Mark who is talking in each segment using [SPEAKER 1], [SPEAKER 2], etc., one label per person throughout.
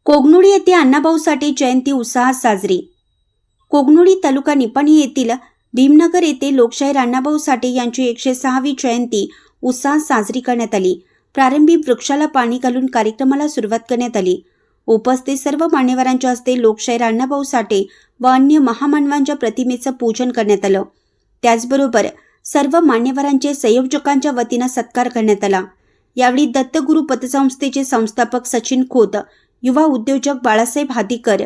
[SPEAKER 1] कोगनोळी येथे अण्णाभाऊ साठे जयंती उत्साहात साजरी। कोगनोळी तालुका निपाणी येथील भीमनगर येथे लोकशाहीर अण्णाभाऊ साठे यांची 106वी जयंती उत्साहात साजरी करण्यात आली। प्रारंभी वृक्षाला पाणी घालून कार्यक्रमाला सुरुवात करण्यात आली। उपस्थित सर्व मान्यवरांच्या हस्ते लोकशाहीर अण्णाभाऊ साठे व अन्य महामानवांच्या प्रतिमेचं पूजन करण्यात आलं। त्याचबरोबर सर्व मान्यवरांचे संयोजकांच्या वतीनं सत्कार करण्यात आला। यावेळी दत्तगुरू पतसंस्थेचे संस्थापक सचिन खोत, युवा उद्योजक बाळासाहेब हादीकर,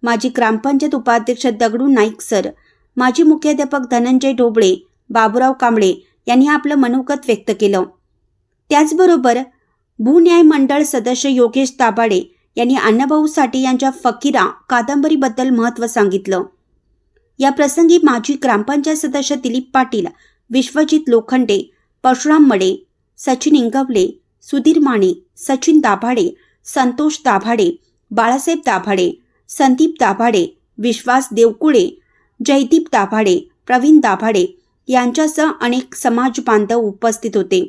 [SPEAKER 1] माजी ग्रामपंचायत उपाध्यक्ष दगडू नाईक सर, माजी मुख्याध्यापक धनंजय ढोबळे, बाबूराव कांबळे यांनी आपलं मनोगत व्यक्त केलं। त्याचबरोबर भून्याय मंडळ सदस्य योगेश दाभाडे यांनी अण्णाभाऊ साठे यांच्या फकीरा कादंबरीबद्दल महत्त्व सांगितलं। या प्रसंगी माजी ग्रामपंचायत सदस्य दिलीप पाटील, विश्वजित लोखंडे, परशुराम मडे, सचिन इंगवले, सुधीर माने, सचिन दाभाडे, संतोष दाभाडे, बाळासाहेब दाभाडे, संदीप दाभाडे, विश्वास देवकुळे, जयदीप दाभाडे, प्रवीण दाभाडे यांच्यासह अनेक समाज बांधव उपस्थित होते।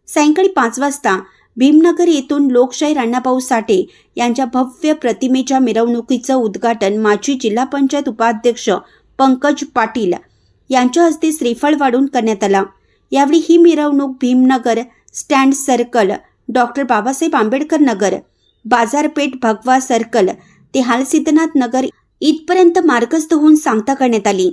[SPEAKER 1] सायंकाळी 5 वाजता भीमनगर येथून लोकशाहीर अण्णाभाऊ साठे यांच्या भव्य प्रतिमेच्या मिरवणुकीचं उद्घाटन माजी जिल्हा पंचायत उपाध्यक्ष पंकज पाटील यांच्या हस्ते श्रीफळ वाढून करण्यात आला। यावेळी ही मिरवणूक Bhimnagar stand circle, doctor Babasaheb Ambedkar Nagar, बाजारपेठ भगवा सर्कल ते हालसिद्धनाथ नगर इथपर्यंत मार्गस्थ होऊन सांगता करण्यात आली।